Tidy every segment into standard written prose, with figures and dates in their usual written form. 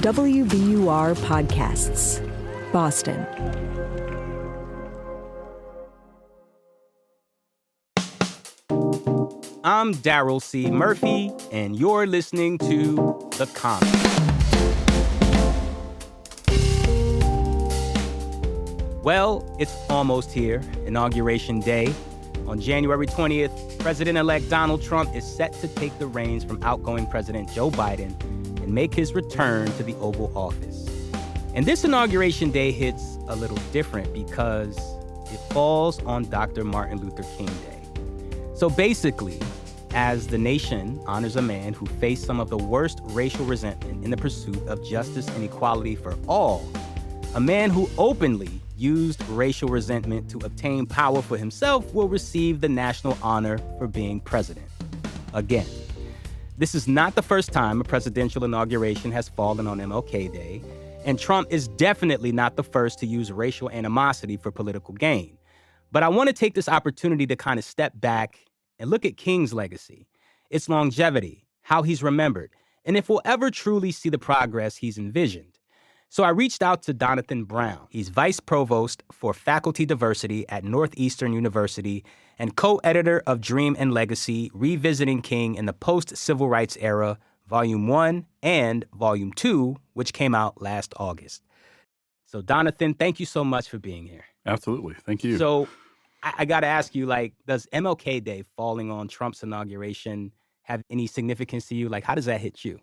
WBUR Podcasts, Boston. I'm Daryl C. Murphy, and you're listening to The Comment. Well, it's almost here, Inauguration Day. On January 20th, President-elect Donald Trump is set to take the reins from outgoing President Joe Biden and make his return to the Oval Office. And this Inauguration Day hits a little different because it falls on Dr. Martin Luther King Day. So basically, as the nation honors a man who faced some of the worst racial resentment in the pursuit of justice and equality for all, a man who openly used racial resentment to obtain power for himself will receive the national honor for being president. Again, this is not the first time a presidential inauguration has fallen on MLK Day, and Trump is definitely not the first to use racial animosity for political gain. But I want to take this opportunity to kind of step back and look at King's legacy, its longevity, how he's remembered, and if we'll ever truly see the progress he's envisioned. So I reached out to Donathan Brown. He's vice provost for faculty diversity at Northeastern University and co-editor of Dream and Legacy, Revisiting King in the Post-Civil Rights Era, Volume 1 and Volume 2, which came out last August. So Donathan, thank you so much for being here. Absolutely. Thank you. So I got to ask you, does MLK Day falling on Trump's inauguration have any significance to you? How does that hit you?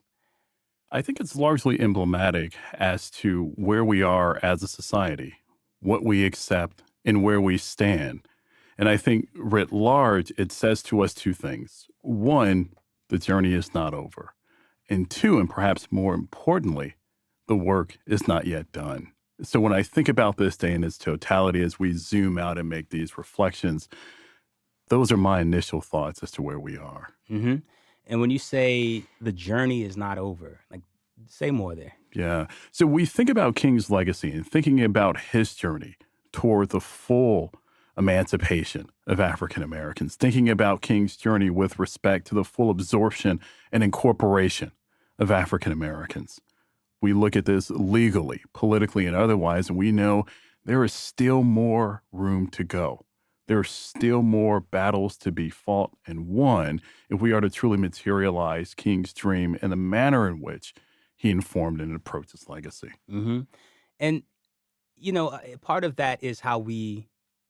I think it's largely emblematic as to where we are as a society, what we accept, and where we stand. And I think writ large, it says to us two things. One, the journey is not over. And two, and perhaps more importantly, the work is not yet done. So when I think about this day in its totality, as we zoom out and make these reflections, those are my initial thoughts as to where we are. Mm-hmm. And when you say the journey is not over, say more there. Yeah. So we think about King's legacy and thinking about his journey toward the full emancipation of African Americans, thinking about King's journey with respect to the full absorption and incorporation of African Americans. We look at this legally, politically, and otherwise, and we know there is still more room to go. There are still more battles to be fought and won if we are to truly materialize King's dream and the manner in which he informed and approached his legacy. Mm-hmm. And, part of that is how we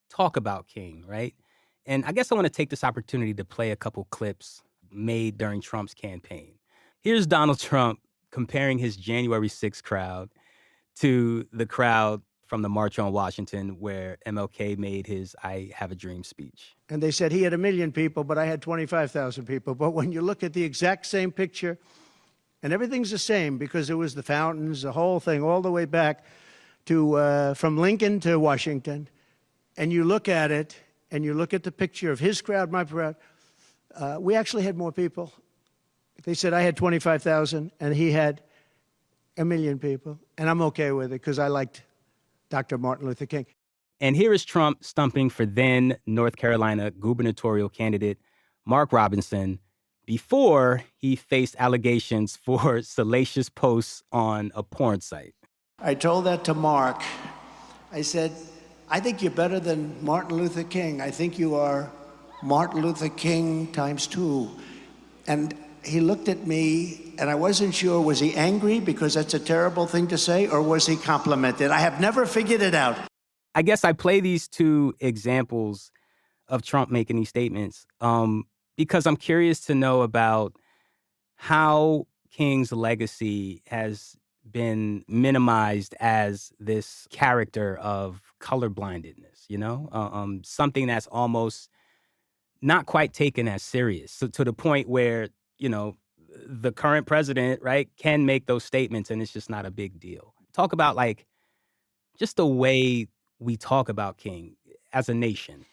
talk about King, right? And I guess I want to take this opportunity to play a couple clips made during Trump's campaign. Here's Donald Trump comparing his January 6th crowd to the crowd from the March on Washington, where MLK made his I Have a Dream speech. And they said he had 1 million people, but I had 25,000 people. But when you look at the exact same picture, and everything's the same because it was the fountains, the whole thing, all the way back to from Lincoln to Washington, and you look at it, and you look at the picture of his crowd, my crowd, we actually had more people. They said I had 25,000, and he had 1 million people, and I'm okay with it because I liked Dr. Martin Luther King. And here is Trump stumping for then North Carolina gubernatorial candidate Mark Robinson before he faced allegations for salacious posts on a porn site. I told that to Mark. I said, I think you're better than Martin Luther King. I think you are Martin Luther King times 2. And he looked at me, and I wasn't sure, was he angry because that's a terrible thing to say, or was he complimented? I have never figured it out. I guess I play these two examples of Trump making these statements because I'm curious to know about how King's legacy has been minimized as this character of colorblindedness, something that's almost not quite taken as serious. So to the point where, the current president, right, can make those statements and it's just not a big deal. Talk about just the way we talk about King as a nation.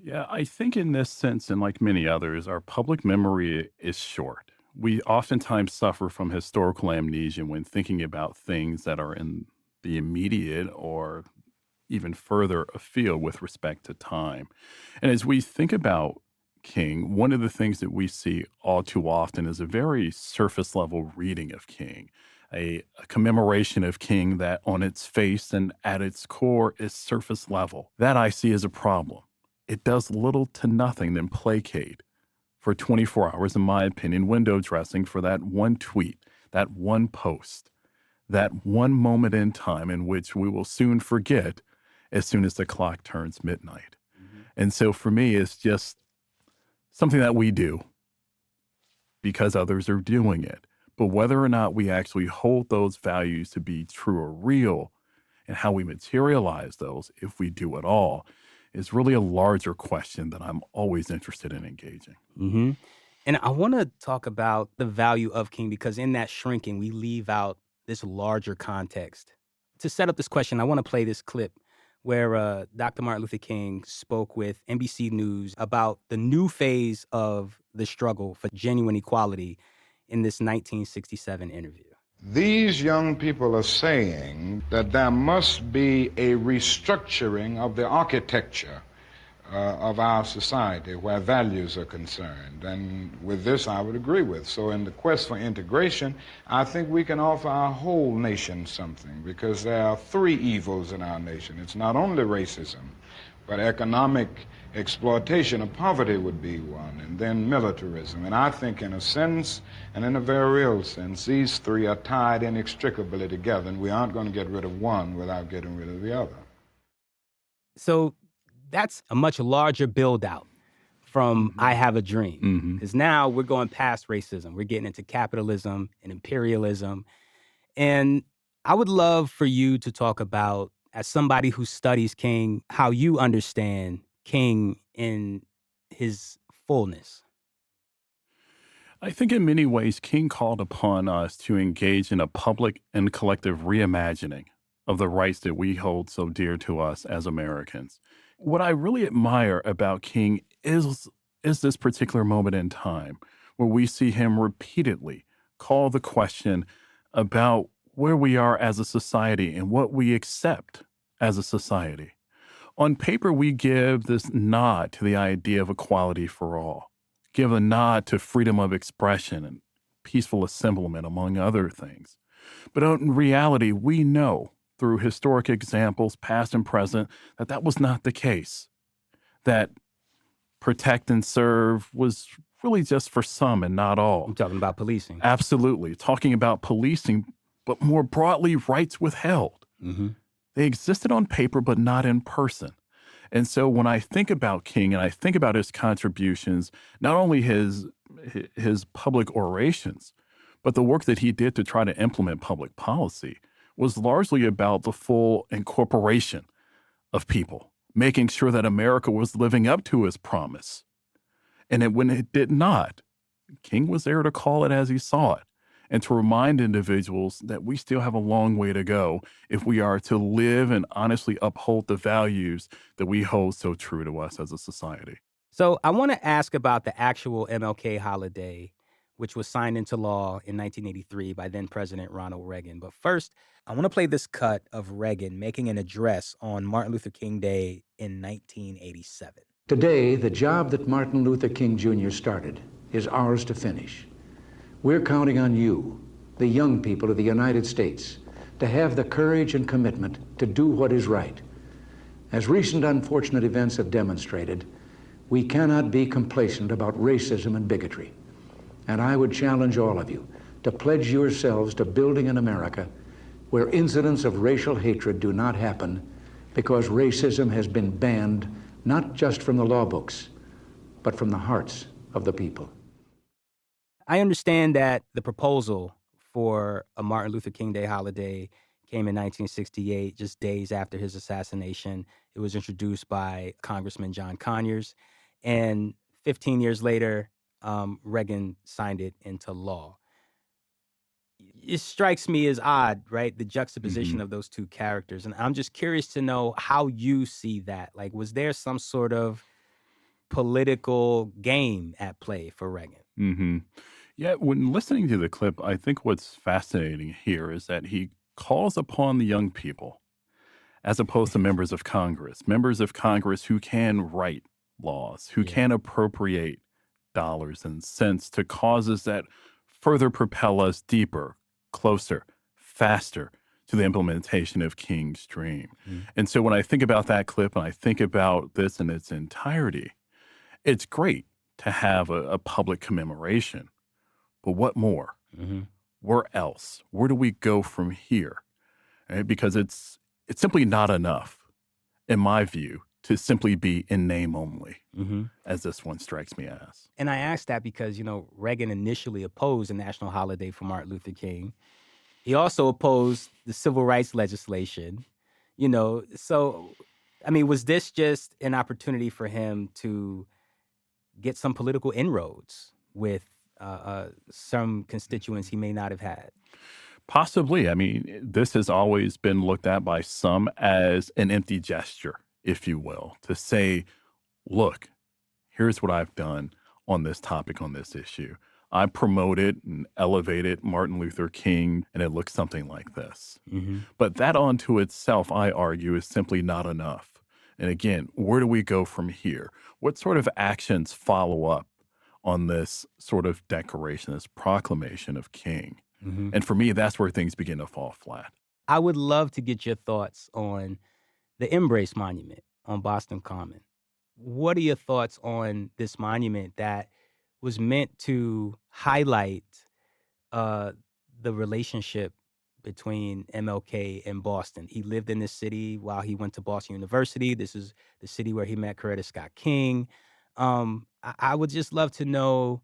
Yeah, I think in this sense, and like many others, our public memory is short. We oftentimes suffer from historical amnesia when thinking about things that are in the immediate or even further afield with respect to time. And as we think about King, one of the things that we see all too often is a very surface level reading of King. a commemoration of King that on its face and at its core is surface level. That I see as a problem. It does little to nothing than placate for 24 hours, in my opinion, window dressing for that one tweet, that one post, that one moment in time in which we will soon forget as soon as the clock turns midnight. And so for me, it's just something that we do because others are doing it. But whether or not we actually hold those values to be true or real and how we materialize those, if we do at all, is really a larger question that I'm always interested in engaging. Mm-hmm. And I want to talk about the value of King because in that shrinking, we leave out this larger context. To set up this question, I want to play this clip where Dr. Martin Luther King spoke with NBC News about the new phase of the struggle for genuine equality in this 1967 interview. These young people are saying that there must be a restructuring of the architecture of our society where values are concerned. And with this, I would agree with. So in the quest for integration, I think we can offer our whole nation something because there are three evils in our nation. It's not only racism, but economic exploitation of poverty would be one, and then militarism. And I think in a sense, and in a very real sense, these three are tied inextricably together, and we aren't going to get rid of one without getting rid of the other. So that's a much larger build out from I Have a Dream. Because now we're going past racism. We're getting into capitalism and imperialism. And I would love for you to talk about, as somebody who studies King, how you understand King in his fullness. I think in many ways, King called upon us to engage in a public and collective reimagining of the rights that we hold so dear to us as Americans. What I really admire about King is this particular moment in time where we see him repeatedly call the question about where we are as a society and what we accept as a society. On paper, we give this nod to the idea of equality for all, give a nod to freedom of expression and peaceful assemblement, among other things. But in reality, we know through historic examples, past and present, that that was not the case, that protect and serve was really just for some and not all. I'm talking about policing. Absolutely. Talking about policing, but more broadly, rights withheld. They existed on paper, but not in person. And so when I think about King and I think about his contributions, not only his public orations, but the work that he did to try to implement public policy was largely about the full incorporation of people, making sure that America was living up to his promise. And when it did not, King was there to call it as he saw it and to remind individuals that we still have a long way to go if we are to live and honestly uphold the values that we hold so true to us as a society. So I want to ask about the actual MLK Holiday, which was signed into law in 1983 by then President Ronald Reagan. But first, I want to play this cut of Reagan making an address on Martin Luther King Day in 1987. Today, the job that Martin Luther King Jr. started is ours to finish. We're counting on you, the young people of the United States, to have the courage and commitment to do what is right. As recent unfortunate events have demonstrated, we cannot be complacent about racism and bigotry. And I would challenge all of you to pledge yourselves to building an America where incidents of racial hatred do not happen because racism has been banned not just from the law books, but from the hearts of the people. I understand that the proposal for a Martin Luther King Day holiday came in 1968, just days after his assassination. It was introduced by Congressman John Conyers. And 15 years later, Reagan signed it into law. It strikes me as odd, right? The juxtaposition of those two characters. And I'm just curious to know how you see that. Like, was there some sort of political game at play for Reagan? Yeah, when listening to the clip, I think what's fascinating here is that he calls upon the young people as opposed to members of Congress who can write laws, who can appropriate dollars and cents to causes that further propel us deeper, closer faster to the implementation of King's dream. And so when I think about that clip and I think about this in its entirety, it's great to have a public commemoration. But what more? Where else? Where do we go from here? Right? Because it's simply not enough, in my view, to simply be in name only, as this one strikes me as. And I asked that because, Reagan initially opposed a national holiday for Martin Luther King. He also opposed the civil rights legislation, So, was this just an opportunity for him to get some political inroads with some constituents he may not have had? Possibly. This has always been looked at by some as an empty gesture, if you will, to say, look, here's what I've done on this topic, on this issue. I promoted and elevated Martin Luther King, and it looks something like this. But that unto itself, I argue, is simply not enough. And again, where do we go from here? What sort of actions follow up on this sort of declaration, this proclamation of King? And for me, that's where things begin to fall flat. I would love to get your thoughts on the Embrace Monument on Boston Common. What are your thoughts on this monument that was meant to highlight the relationship between MLK and Boston? He lived in this city while he went to Boston University. This is the city where he met Coretta Scott King. I would just love to know,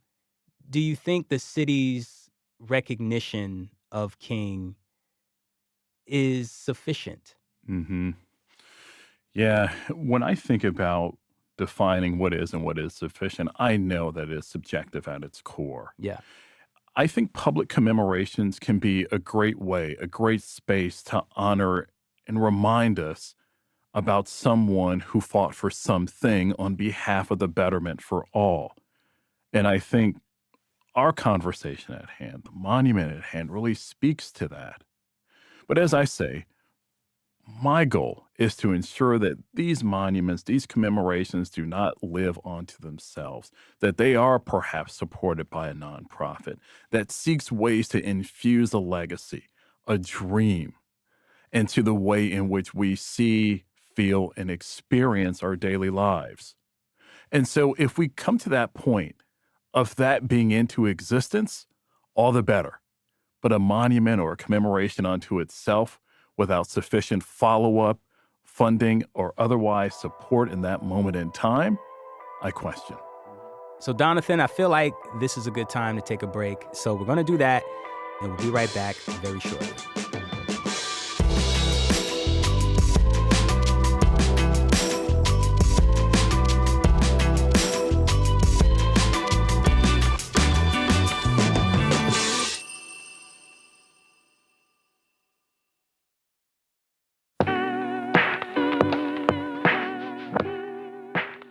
do you think the city's recognition of King is sufficient? Yeah, when I think about defining what is and what is sufficient, I know that it is subjective at its core. Yeah. I think public commemorations can be a great way, a great space to honor and remind us about someone who fought for something on behalf of the betterment for all. And I think our conversation at hand, the monument at hand, really speaks to that. But as I say, my goal is to ensure that these monuments, these commemorations do not live onto themselves, that they are perhaps supported by a nonprofit that seeks ways to infuse a legacy, a dream, into the way in which we see, feel, and experience our daily lives. And so if we come to that point of that being into existence, all the better. But a monument or a commemoration unto itself without sufficient follow-up, funding, or otherwise support in that moment in time, I question. So, Donathan, I feel like this is a good time to take a break. So we're going to do that, and we'll be right back very shortly.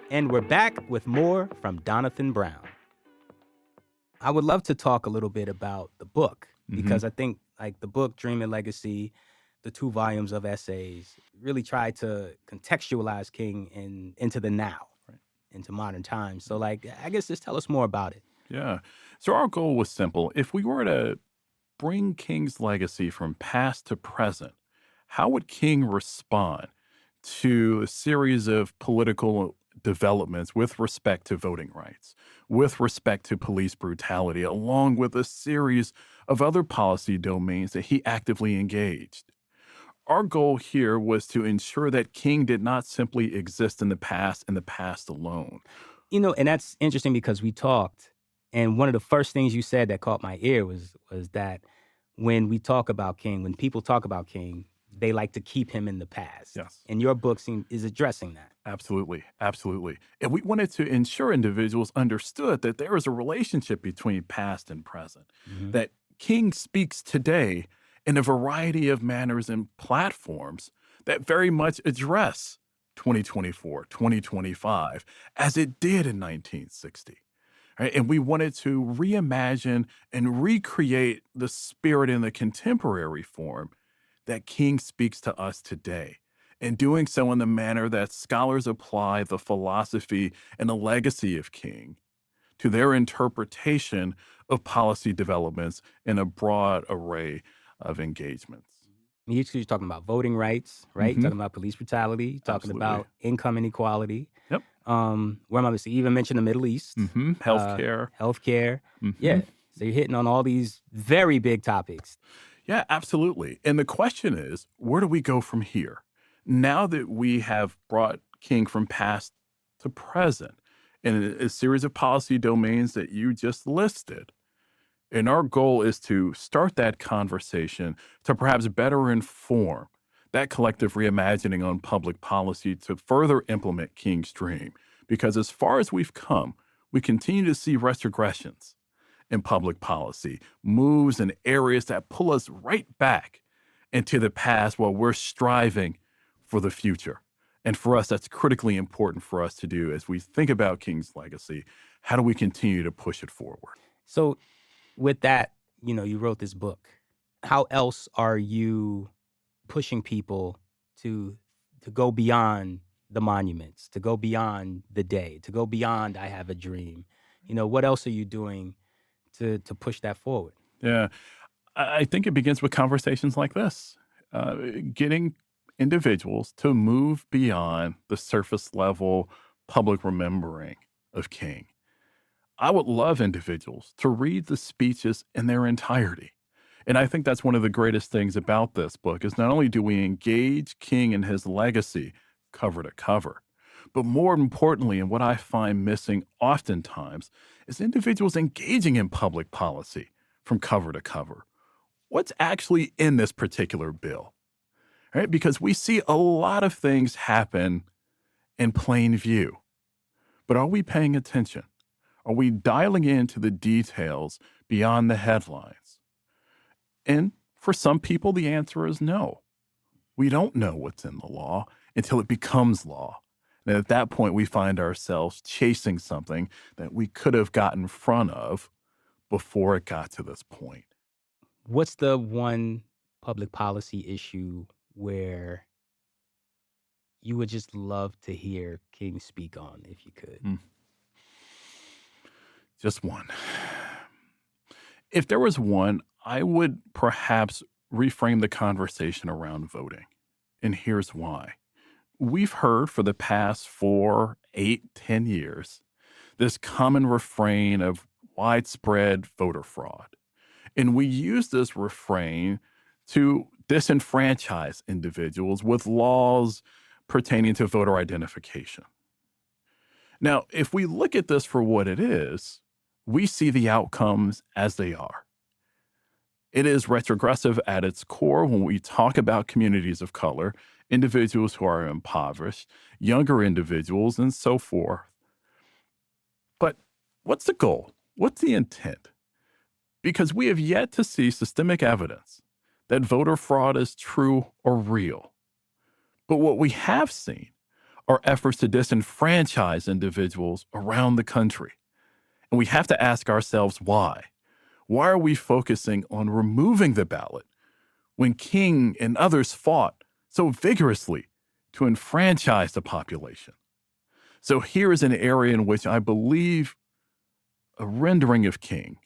And we're back with more from Donathan Brown. I would love to talk a little bit about the book, because I think the book, Dream and Legacy, the 2 volumes of essays, really try to contextualize King into the now, into modern times. So I guess just tell us more about it. Yeah. So our goal was simple. If we were to bring King's legacy from past to present, how would King respond to a series of political developments with respect to voting rights, with respect to police brutality, along with a series of other policy domains that he actively engaged? Our goal here was to ensure that King did not simply exist in the past alone. And that's interesting because we talked, and one of the first things you said that caught my ear was that when we talk about King, when people talk about King, they like to keep him in the past. Yes. And your book is addressing that. Absolutely. Absolutely. And we wanted to ensure individuals understood that there is a relationship between past and present, that King speaks today in a variety of manners and platforms that very much address 2024, 2025, as it did in 1960. Right? And we wanted to reimagine and recreate the spirit in the contemporary form that King speaks to us today, and doing so in the manner that scholars apply the philosophy and the legacy of King to their interpretation of policy developments in a broad array of engagements. You're talking about voting rights, right? Mm-hmm. Talking about police brutality, talking Absolutely. about income inequality. Yep. Where am I missing? You even mentioned the Middle East. Mm-hmm. Healthcare. Healthcare. Mm-hmm. Yeah. So you're hitting on all these very big topics. Yeah, absolutely. And the question is, where do we go from here? Now that we have brought King from past to present in a series of policy domains that you just listed, and our goal is to start that conversation to perhaps better inform that collective reimagining on public policy to further implement King's dream. Because as far as we've come, we continue to see retrogressions in public policy, moves in areas that pull us right back into the past while we're striving for the future. And for us, that's critically important for us to do as we think about King's legacy. How do we continue to push it forward? So with that, you wrote this book. How else are you pushing people to go beyond the monuments, to go beyond the day, to go beyond I have a dream? What else are you doing to push that forward? Yeah, I think it begins with conversations like this, getting individuals to move beyond the surface level public remembering of King. I would love individuals to read the speeches in their entirety. And I think that's one of the greatest things about this book is not only do we engage King and his legacy cover to cover, but more importantly, and what I find missing oftentimes, is individuals engaging in public policy from cover to cover. What's actually in this particular bill? Right? Because we see a lot of things happen in plain view. But are we paying attention? Are we dialing into the details beyond the headlines? And for some people, the answer is no. We don't know what's in the law until it becomes law. And at that point, we find ourselves chasing something that we could have gotten in front of before it got to this point. What's the one public policy issue where you would just love to hear King speak on if you could? Just one. If there was one, I would perhaps reframe the conversation around voting. And here's why. We've heard for the past 4, 8, 10 years this common refrain of widespread voter fraud. And we use this refrain to disenfranchise individuals with laws pertaining to voter identification. Now, if we look at this for what it is, we see the outcomes as they are. It is retrogressive at its core when we talk about communities of color, individuals who are impoverished, younger individuals, and so forth. But what's the goal? What's the intent? Because we have yet to see systemic evidence that voter fraud is true or real. But what we have seen are efforts to disenfranchise individuals around the country. And we have to ask ourselves why. Why are we focusing on removing the ballot when King and others fought so vigorously to enfranchise the population? So here is an area in which I believe a rendering of King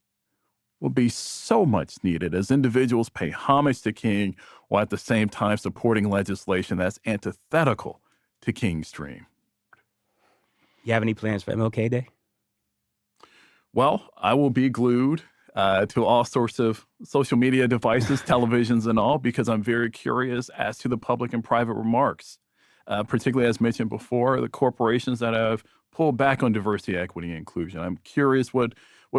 will be so much needed as individuals pay homage to King while at the same time supporting legislation that's antithetical to King's dream. You have any plans for MLK Day? Well, I will be glued to all sorts of social media devices, televisions and all, because I'm very curious as to the public and private remarks, particularly as mentioned before, the corporations that have pulled back on diversity, equity, and inclusion. I'm curious what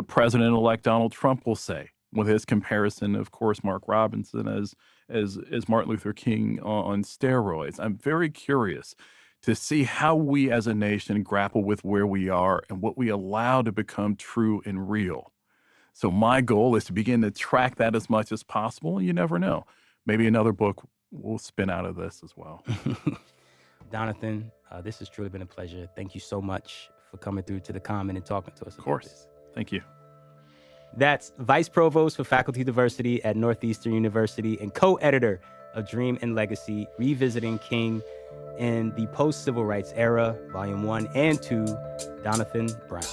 President-elect Donald Trump will say with his comparison, of course, Mark Robinson as Martin Luther King on steroids. I'm very curious to see how we as a nation grapple with where we are and what we allow to become true and real. So my goal is to begin to track that as much as possible. And you never know. Maybe another book will spin out of this as well. Donathan, this has truly been a pleasure. Thank you so much for coming through to the Common and talking to us. Of course. Thank you. That's Vice Provost for Faculty Diversity at Northeastern University and co-editor of Dream and Legacy, Revisiting King in the Post-Civil Rights Era, Volume 1 and 2, Donathan Brown.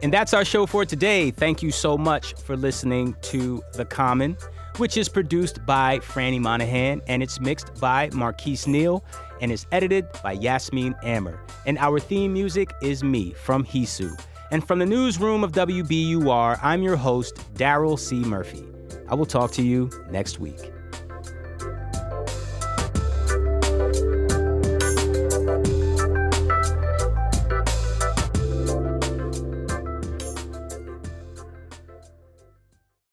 And that's our show for today. Thank you so much for listening to The Common, which is produced by Franny Monahan, and it's mixed by Marquise Neal, and is edited by Yasmin Ammer. And our theme music is Me, from Hisu. And from the newsroom of WBUR, I'm your host, Daryl C. Murphy. I will talk to you next week.